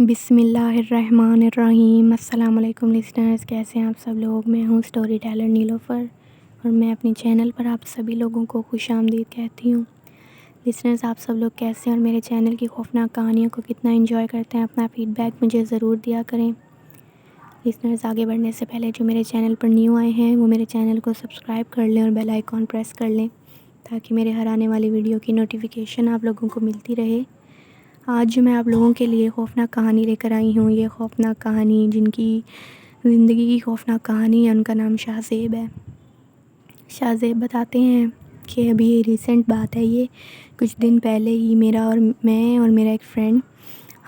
بسم اللہ الرحمن الرحیم۔ السلام علیکم لسنرز، کیسے ہیں آپ سب لوگ؟ میں ہوں سٹوری ٹیلر نیلوفر اور میں اپنی چینل پر آپ سبھی لوگوں کو خوش آمدید کہتی ہوں۔ لسنرز، آپ سب لوگ کیسے ہیں اور میرے چینل کی خوفناک کہانیوں کو کتنا انجوائے کرتے ہیں؟ اپنا فیڈ بیک مجھے ضرور دیا کریں۔ لسنرز، آگے بڑھنے سے پہلے جو میرے چینل پر نیو آئے ہیں وہ میرے چینل کو سبسکرائب کر لیں اور بیل آئیکن پریس کر لیں تاکہ میرے ہر آنے والی ویڈیو کی نوٹیفیکیشن آپ لوگوں کو ملتی رہے۔ آج جو میں آپ لوگوں کے لیے خوفناک کہانی لے کر آئی ہوں، یہ خوفناک کہانی جن کی زندگی کی خوفناک کہانی ہے، ان کا نام شاہ زیب ہے۔ شاہ زیب بتاتے ہیں کہ ابھی ریسنٹ بات ہے، یہ کچھ دن پہلے ہی میں اور میرا ایک فرینڈ،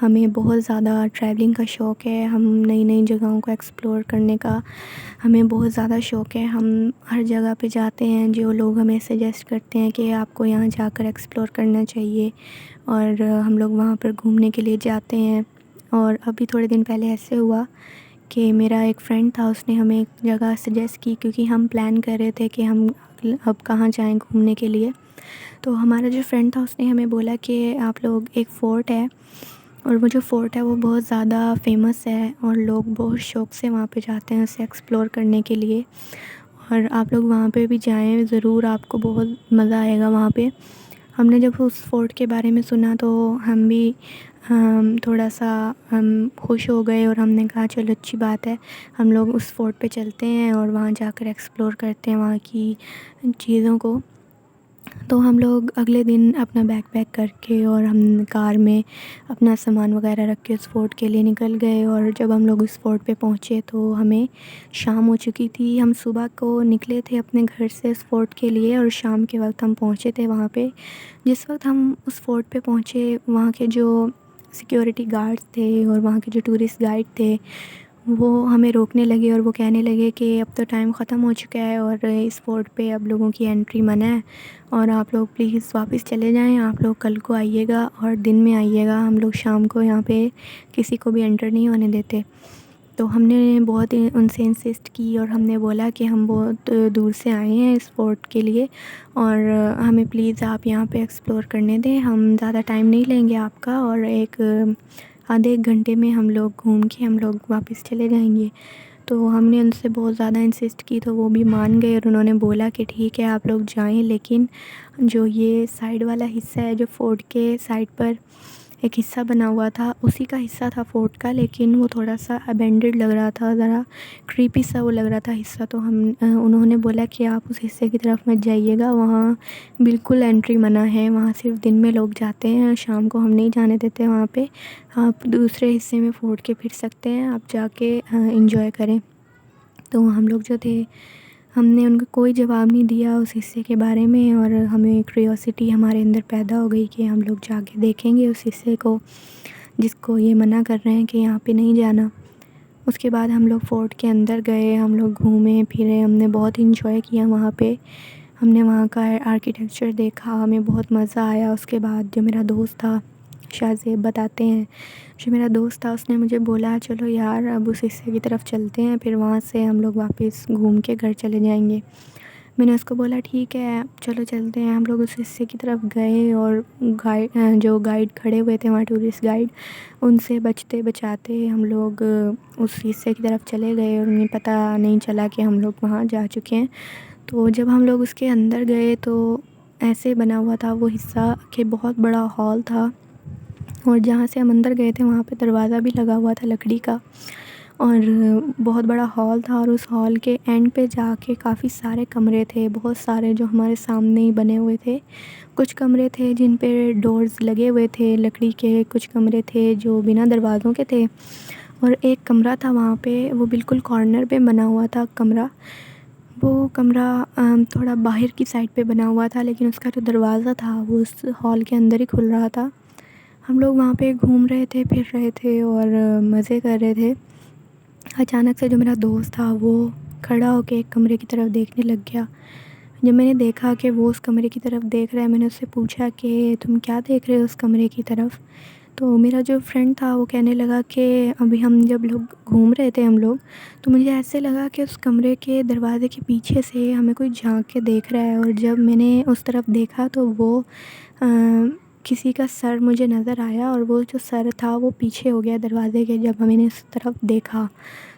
ہمیں بہت زیادہ ٹریولنگ کا شوق ہے، ہم نئی نئی جگہوں کو ایکسپلور کرنے کا ہمیں بہت زیادہ شوق ہے۔ ہم ہر جگہ پہ جاتے ہیں، جو لوگ ہمیں سجیسٹ کرتے ہیں کہ آپ کو یہاں جا کر ایکسپلور کرنا چاہیے، اور ہم لوگ وہاں پر گھومنے کے لیے جاتے ہیں۔ اور ابھی تھوڑے دن پہلے ایسے ہوا کہ میرا ایک فرینڈ تھا، اس نے ہمیں ایک جگہ سجیسٹ کی، کیونکہ ہم پلان کر رہے تھے کہ ہم اب کہاں جائیں گھومنے کے لیے۔ تو ہمارا جو فرینڈ تھا اس نے ہمیں بولا کہ آپ لوگ، ایک فورٹ ہے، اور وہ جو فورٹ ہے وہ بہت زیادہ فیمس ہے اور لوگ بہت شوق سے وہاں پہ جاتے ہیں اسے ایکسپلور کرنے کے لیے، اور آپ لوگ وہاں پہ بھی جائیں ضرور، آپ کو بہت مزہ آئے گا وہاں پہ۔ ہم نے جب اس فورٹ کے بارے میں سنا تو ہم بھی تھوڑا سا خوش ہو گئے، اور ہم نے کہا چلو اچھی بات ہے، ہم لوگ اس فورٹ پہ چلتے ہیں اور وہاں جا کر ایکسپلور کرتے ہیں وہاں کی چیزوں کو۔ تو ہم لوگ اگلے دن اپنا بیگ پیک کر کے اور ہم کار میں اپنا سامان وغیرہ رکھ کے اس فورٹ کے لیے نکل گئے، اور جب ہم لوگ اس فورٹ پہ پہنچے تو ہمیں شام ہو چکی تھی۔ ہم صبح کو نکلے تھے اپنے گھر سے اس فورٹ کے لیے، اور شام کے وقت ہم پہنچے تھے وہاں پہ۔ جس وقت ہم اس فورٹ پہ پہنچے، وہاں کے جو سیکیورٹی گارڈز تھے اور وہاں کے جو ٹورسٹ گائیڈ تھے وہ ہمیں روکنے لگے، اور وہ کہنے لگے کہ اب تو ٹائم ختم ہو چکا ہے اور اس فورٹ پہ اب لوگوں کی انٹری منع ہے، اور آپ لوگ پلیز واپس چلے جائیں، آپ لوگ کل کو آئیے گا اور دن میں آئیے گا، ہم لوگ شام کو یہاں پہ کسی کو بھی انٹر نہیں ہونے دیتے۔ تو ہم نے بہت ان سے انسسٹ کی اور ہم نے بولا کہ ہم بہت دور سے آئے ہیں اس فورٹ کے لیے، اور ہمیں پلیز آپ یہاں پہ ایکسپلور کرنے دیں، ہم زیادہ ٹائم نہیں لیں گے آپ کا، اور آدھے ایک گھنٹے میں ہم لوگ گھوم کے ہم لوگ واپس چلے جائیں گے۔ تو ہم نے ان سے بہت زیادہ انسسٹ کی تو وہ بھی مان گئے، اور انہوں نے بولا کہ ٹھیک ہے آپ لوگ جائیں، لیکن جو یہ سائڈ والا حصہ ہے، جو فورٹ کے سائڈ پر ایک حصہ بنا ہوا تھا، اسی کا حصہ تھا فورٹ کا، لیکن وہ تھوڑا سا ابینڈڈ لگ رہا تھا، ذرا کریپی سا وہ لگ رہا تھا حصہ، تو انہوں نے بولا کہ آپ اس حصے کی طرف مت جائیے گا، وہاں بالکل انٹری منع ہے، وہاں صرف دن میں لوگ جاتے ہیں، شام کو ہم نہیں جانے دیتے وہاں پہ، آپ دوسرے حصے میں فورٹ کے پھر سکتے ہیں، آپ جا کے انجوائے کریں۔ تو ہم لوگ جو تھے، ہم نے ان کو کوئی جواب نہیں دیا اس حصے کے بارے میں، اور ہمیں کیوریوسٹی ہمارے اندر پیدا ہو گئی کہ ہم لوگ جا کے دیکھیں گے اس حصے کو جس کو یہ منع کر رہے ہیں کہ یہاں پہ نہیں جانا۔ اس کے بعد ہم لوگ فورٹ کے اندر گئے، ہم لوگ گھومے پھرے، ہم نے بہت انجوائے کیا وہاں پہ، ہم نے وہاں کا آرکیٹیکچر دیکھا، ہمیں بہت مزہ آیا۔ اس کے بعد جو میرا دوست تھا، شاہ زیب بتاتے ہیں، جو میرا دوست تھا اس نے مجھے بولا چلو یار اب اس حصے کی طرف چلتے ہیں، پھر وہاں سے ہم لوگ واپس گھوم کے گھر چلے جائیں گے۔ میں نے اس کو بولا ٹھیک ہے چلو چلتے ہیں۔ ہم لوگ اس حصے کی طرف گئے، اور جو گائیڈ کھڑے ہوئے تھے وہاں، ٹورسٹ گائیڈ، ان سے بچتے بچاتے ہم لوگ اس حصے کی طرف چلے گئے، اور انہیں پتہ نہیں چلا کہ ہم لوگ وہاں جا چکے ہیں۔ تو جب ہم لوگ اس کے اندر گئے تو ایسے بنا ہوا تھا وہ حصہ کہ بہت بڑا ہال تھا، اور جہاں سے ہم اندر گئے تھے وہاں پہ دروازہ بھی لگا ہوا تھا لکڑی کا، اور بہت بڑا ہال تھا، اور اس ہال کے اینڈ پہ جا کے کافی سارے کمرے تھے، بہت سارے جو ہمارے سامنے ہی بنے ہوئے تھے۔ کچھ کمرے تھے جن پہ ڈورز لگے ہوئے تھے لکڑی کے، کچھ کمرے تھے جو بنا دروازوں کے تھے، اور ایک کمرہ تھا وہاں پہ، وہ بالکل کارنر پہ بنا ہوا تھا کمرہ۔ وہ کمرہ تھوڑا باہر کی سائڈ پہ بنا ہوا تھا، لیکن اس کا جو دروازہ تھا وہ اس ہال کے اندر ہی کھل رہا تھا۔ ہم لوگ وہاں پہ گھوم رہے تھے، پھر رہے تھے اور مزے کر رہے تھے۔ اچانک سے جو میرا دوست تھا وہ کھڑا ہو کے ایک کمرے کی طرف دیکھنے لگ گیا۔ جب میں نے دیکھا کہ وہ اس کمرے کی طرف دیکھ رہا ہے، میں نے اس سے پوچھا کہ تم کیا دیکھ رہے ہو اس کمرے کی طرف؟ تو میرا جو فرینڈ تھا وہ کہنے لگا کہ ابھی ہم جب لوگ گھوم رہے تھے ہم لوگ، تو مجھے ایسے لگا کہ اس کمرے کے دروازے کے پیچھے سے ہمیں کوئی جھانک کے دیکھ رہا ہے، اور جب میں نے اس طرف دیکھا تو وہ کسی کا سر مجھے نظر آیا، اور وہ جو سر تھا وہ پیچھے ہو گیا دروازے کے جب میں نے اس طرف دیکھا۔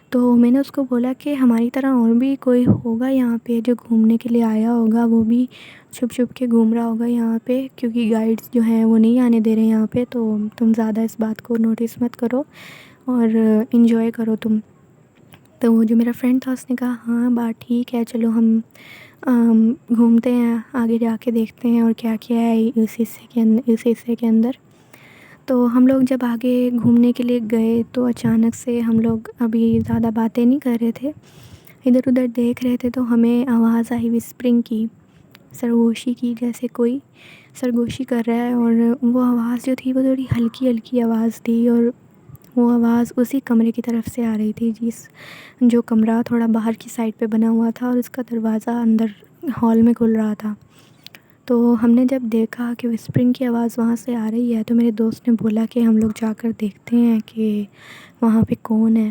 تو میں نے اس کو بولا کہ ہماری طرح اور بھی کوئی ہوگا یہاں پہ جو گھومنے کے لیے آیا ہوگا، وہ بھی چھپ چھپ کے گھوم رہا ہوگا یہاں پہ، کیونکہ گائیڈس جو ہیں وہ نہیں آنے دے رہے یہاں پہ، تو تم زیادہ اس بات کو نوٹس مت کرو اور انجوائے کرو تم۔ تو وہ جو میرا فرینڈ تھا اس نے کہا ہاں بات ٹھیک ہے، چلو ہم گھومتے ہیں، آگے جا کے دیکھتے ہیں اور کیا کیا ہے اس حصے کے اندر۔ تو ہم لوگ جب آگے گھومنے کے لیے گئے تو اچانک سے ہم لوگ ابھی زیادہ باتیں نہیں کر رہے تھے، ادھر ادھر دیکھ رہے تھے، تو ہمیں آواز آئی وسپرنگ کی، سرگوشی کی، جیسے کوئی سرگوشی کر رہا ہے، اور وہ آواز جو تھی وہ تھوڑی ہلکی ہلکی آواز تھی، اور وہ آواز اسی کمرے کی طرف سے آ رہی تھی، جو کمرہ تھوڑا باہر کی سائڈ پہ بنا ہوا تھا اور اس کا دروازہ اندر ہال میں کھل رہا تھا۔ تو ہم نے جب دیکھا کہ وسپرنگ کی آواز وہاں سے آ رہی ہے تو میرے دوست نے بولا کہ ہم لوگ جا کر دیکھتے ہیں کہ وہاں پہ کون ہے۔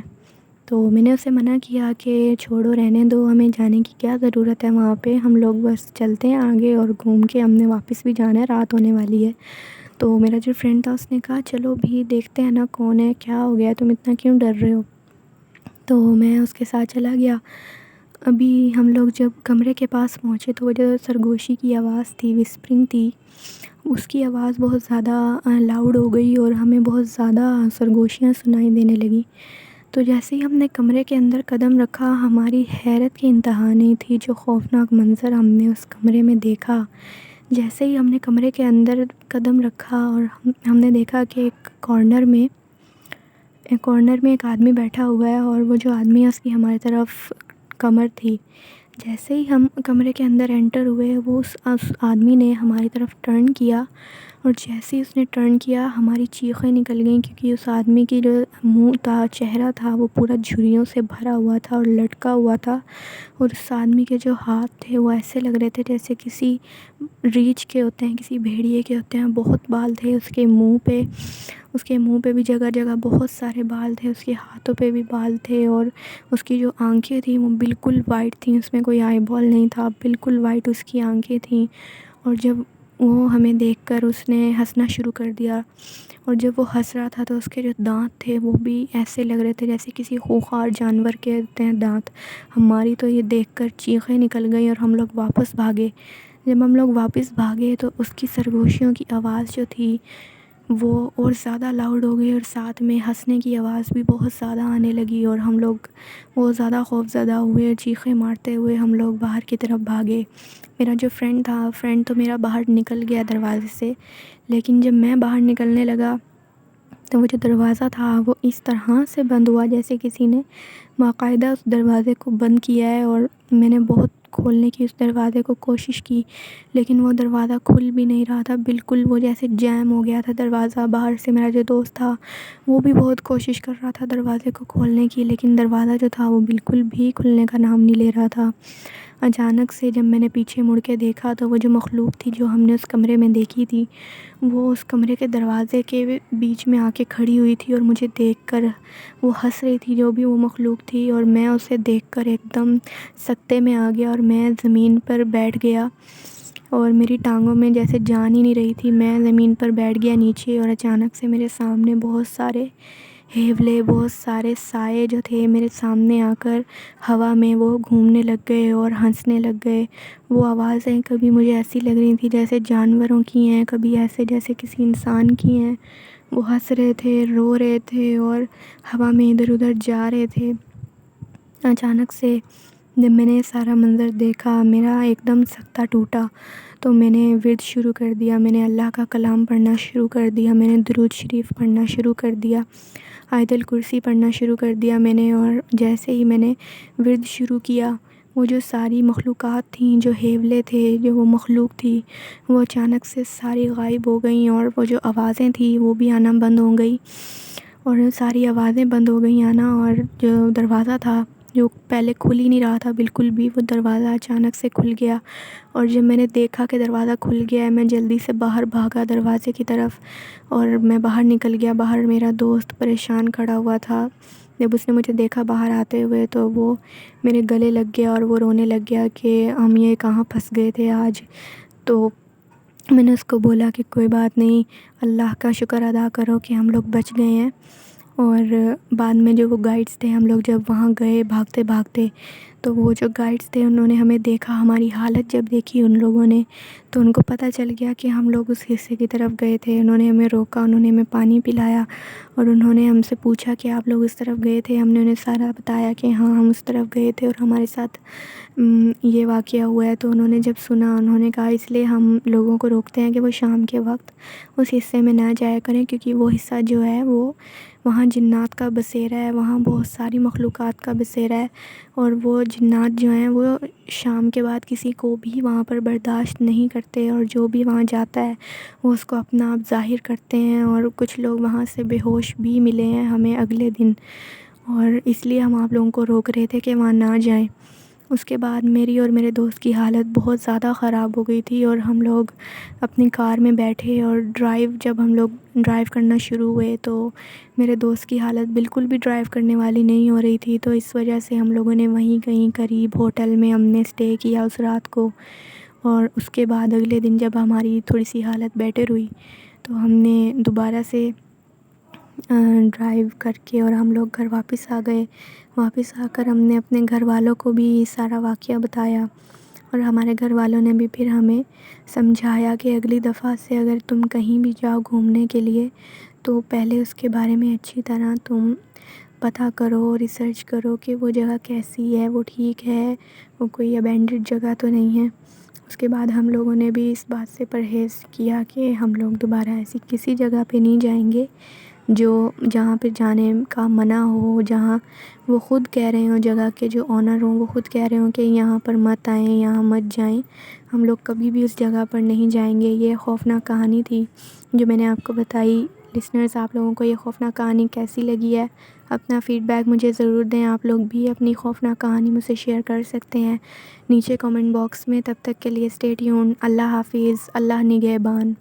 تو میں نے اسے منع کیا کہ چھوڑو، رہنے دو، ہمیں جانے کی کیا ضرورت ہے وہاں پہ، ہم لوگ بس چلتے ہیں آگے اور گھوم کے ہم نے واپس بھی جانا ہے، رات ہونے والی ہے۔ تو میرا جو فرینڈ تھا اس نے کہا چلو بھی دیکھتے ہیں نا کون ہے، کیا ہو گیا، تم اتنا کیوں ڈر رہے ہو۔ تو میں اس کے ساتھ چلا گیا۔ ابھی ہم لوگ جب کمرے کے پاس پہنچے تو وہ جو سرگوشی کی آواز تھی، وسپرنگ تھی، اس کی آواز بہت زیادہ لاؤڈ ہو گئی اور ہمیں بہت زیادہ سرگوشیاں سنائی دینے لگیں۔ تو جیسے ہی ہم نے کمرے کے اندر قدم رکھا، ہماری حیرت کی انتہا نہیں تھی، جو خوفناک منظر ہم نے اس کمرے میں دیکھا۔ جیسے ہی ہم نے کمرے کے اندر قدم رکھا اور ہم نے دیکھا کہ ایک کارنر میں ایک آدمی بیٹھا ہوا ہے، اور وہ جو آدمی ہے اس کی ہماری طرف کمر تھی۔ جیسے ہی ہم کمرے کے اندر انٹر ہوئے، وہ اس آدمی نے ہماری طرف ٹرن کیا، اور جیسے ہی اس نے ٹرن کیا ہماری چیخیں نکل گئیں، کیونکہ اس آدمی کی جو منہ تھا، چہرہ تھا، وہ پورا جھریوں سے بھرا ہوا تھا اور لٹکا ہوا تھا، اور اس آدمی کے جو ہاتھ تھے وہ ایسے لگ رہے تھے جیسے کسی ریچھ کے ہوتے ہیں، کسی بھیڑیے کے ہوتے ہیں، بہت بال تھے اس کے منہ پہ بھی جگہ جگہ بہت سارے بال تھے، اس کے ہاتھوں پہ بھی بال تھے، اور اس کی جو آنکھیں تھیں وہ بالکل وائٹ تھیں، اس میں کوئی آئی بال نہیں تھا، بالکل وائٹ اس کی آنکھیں تھیں۔ اور جب وہ ہمیں دیکھ کر اس نے ہنسنا شروع کر دیا، اور جب وہ ہنس رہا تھا تو اس کے جو دانت تھے وہ بھی ایسے لگ رہے تھے جیسے کسی خونخوار جانور کے ہوتے ہیں دانت۔ ہماری تو یہ دیکھ کر چیخیں نکل گئیں اور ہم لوگ واپس بھاگے۔ جب ہم لوگ واپس بھاگے تو اس کی سرگوشیوں کی آواز جو تھی وہ اور زیادہ لاؤڈ ہو گئی، اور ساتھ میں ہنسنے کی آواز بھی بہت زیادہ آنے لگی، اور ہم لوگ بہت زیادہ خوف زدہ ہوئے، چیخیں مارتے ہوئے ہم لوگ باہر کی طرف بھاگے۔ میرا جو فرینڈ تو میرا باہر نکل گیا دروازے سے، لیکن جب میں باہر نکلنے لگا تو وہ جو دروازہ تھا وہ اس طرح سے بند ہوا جیسے کسی نے باقاعدہ اس دروازے کو بند کیا ہے، اور میں نے بہت کھولنے کی اس دروازے کو کوشش کی، لیکن وہ دروازہ کھل بھی نہیں رہا تھا، بالکل وہ جیسے جیم ہو گیا تھا دروازہ۔ باہر سے میرا جو دوست تھا وہ بھی بہت کوشش کر رہا تھا دروازے کو کھولنے کی، لیکن دروازہ جو تھا وہ بالکل بھی کھلنے کا نام نہیں لے رہا تھا۔ اچانک سے جب میں نے پیچھے مڑ کے دیکھا تو وہ جو مخلوق تھی جو ہم نے اس کمرے میں دیکھی تھی، وہ اس کمرے کے دروازے کے بیچ میں آ کے کھڑی ہوئی تھی، اور مجھے دیکھ کر وہ ہنس رہی تھی، جو بھی وہ مخلوق تھی، اور میں اسے دیکھ کر ایک دم سکتے میں آ گیا، اور میں زمین پر بیٹھ گیا، اور میری ٹانگوں میں جیسے جان ہی نہیں رہی تھی، میں زمین پر بیٹھ گیا نیچے، اور اچانک سے میرے سامنے بہت سارے ہیولے، بہت سارے سائے جو تھے میرے سامنے آ کر ہوا میں وہ گھومنے لگ گئے اور ہنسنے لگ گئے۔ وہ آوازیں کبھی مجھے ایسی لگ رہی تھی جیسے جانوروں کی ہیں، کبھی ایسے جیسے کسی انسان کی ہیں۔ وہ ہنس رہے تھے، رو رہے تھے، اور ہوا میں ادھر ادھر جا رہے تھے۔ اچانک سے جب میں نے سارا منظر دیکھا، میرا ایک دم سکتہ ٹوٹا، تو میں نے ورد شروع کر دیا، میں نے اللہ کا کلام پڑھنا شروع کر دیا، میں نے درود شریف پڑھنا شروع کر دیا، آیت الکرسی پڑھنا شروع کر دیا میں نے، اور جیسے ہی میں نے ورد شروع کیا، وہ جو ساری مخلوقات تھیں، جو ہیولے تھے، جو وہ مخلوق تھی، وہ اچانک سے ساری غائب ہو گئیں، اور وہ جو آوازیں تھیں وہ بھی آنا بند ہو گئی، اور ساری آوازیں بند ہو گئیں آنا، اور جو دروازہ تھا جو پہلے کھل ہی نہیں رہا تھا بالکل بھی، وہ دروازہ اچانک سے کھل گیا، اور جب میں نے دیکھا کہ دروازہ کھل گیا ہے، میں جلدی سے باہر بھاگا دروازے کی طرف، اور میں باہر نکل گیا۔ باہر میرا دوست پریشان کھڑا ہوا تھا، جب اس نے مجھے دیکھا باہر آتے ہوئے تو وہ میرے گلے لگ گیا، اور وہ رونے لگ گیا کہ ہم یہ کہاں پھنس گئے تھے آج۔ تو میں نے اس کو بولا کہ کوئی بات نہیں، اللہ کا شکر ادا کرو کہ ہم لوگ بچ گئے ہیں۔ اور بعد میں جو وہ گائیڈس تھے، ہم لوگ جب وہاں گئے بھاگتے بھاگتے، تو وہ جو گائیڈس تھے انہوں نے ہمیں دیکھا، ہماری حالت جب دیکھی ان لوگوں نے، تو ان کو پتہ چل گیا کہ ہم لوگ اس حصے کی طرف گئے تھے۔ انہوں نے ہمیں روکا، انہوں نے ہمیں پانی پلایا، اور انہوں نے ہم سے پوچھا کہ آپ لوگ اس طرف گئے تھے؟ ہم نے انہیں سارا بتایا کہ ہاں ہم اس طرف گئے تھے اور ہمارے ساتھ یہ واقعہ ہوا ہے۔ تو انہوں نے جب سنا، انہوں نے کہا اس لیے ہم لوگوں کو روکتے ہیں کہ وہ شام کے وقت اس حصے میں نہ جایا کریں، کیونکہ وہ حصہ جو ہے وہ وہاں جنات کا بسیرا ہے، وہاں بہت ساری مخلوقات کا بسیرا ہے، اور وہ جنات جو ہیں وہ شام کے بعد کسی کو بھی وہاں پر برداشت نہیں کرتے، اور جو بھی وہاں جاتا ہے وہ اس کو اپنا آپ ظاہر کرتے ہیں، اور کچھ لوگ وہاں سے بے ہوش بھی ملے ہیں ہمیں اگلے دن، اور اس لیے ہم آپ لوگوں کو روک رہے تھے کہ وہاں نہ جائیں۔ اس کے بعد میری اور میرے دوست کی حالت بہت زیادہ خراب ہو گئی تھی، اور ہم لوگ اپنی کار میں بیٹھے، اور جب ہم لوگ ڈرائیو کرنا شروع ہوئے تو میرے دوست کی حالت بالکل بھی ڈرائیو کرنے والی نہیں ہو رہی تھی، تو اس وجہ سے ہم لوگوں نے وہیں کہیں قریب ہوٹل میں ہم نے اسٹے کیا اس رات کو۔ اور اس کے بعد اگلے دن جب ہماری تھوڑی سی حالت بیٹر ہوئی تو ہم نے دوبارہ سے ڈرائیو کر کے اور ہم لوگ گھر واپس آ گئے۔ واپس آ کر ہم نے اپنے گھر والوں کو بھی سارا واقعہ بتایا، اور ہمارے گھر والوں نے بھی پھر ہمیں سمجھایا کہ اگلی دفعہ سے اگر تم کہیں بھی جاؤ گھومنے کے لیے تو پہلے اس کے بارے میں اچھی طرح تم پتہ کرو، ریسرچ کرو کہ وہ جگہ کیسی ہے، وہ ٹھیک ہے، وہ کوئی ابینڈڈ جگہ تو نہیں ہے۔ اس کے بعد ہم لوگوں نے بھی اس بات سے پرہیز کیا کہ ہم لوگ دوبارہ ایسی کسی جگہ پہ نہیں جائیں گے جہاں پہ جانے کا منع ہو، جہاں وہ خود کہہ رہے ہوں، جگہ کے جو آنر ہوں وہ خود کہہ رہے ہوں کہ یہاں پر مت آئیں، یہاں مت جائیں، ہم لوگ کبھی بھی اس جگہ پر نہیں جائیں گے۔ یہ خوفناک کہانی تھی جو میں نے آپ کو بتائی۔ لسنرز، آپ لوگوں کو یہ خوفناک کہانی کیسی لگی ہے؟ اپنا فیڈ بیک مجھے ضرور دیں۔ آپ لوگ بھی اپنی خوفناک کہانی مجھ سے شیئر کر سکتے ہیں نیچے کامنٹ باکس میں۔ تب تک کے لیے اسٹے ٹیونڈ۔ اللہ حافظ، اللہ نگہبان۔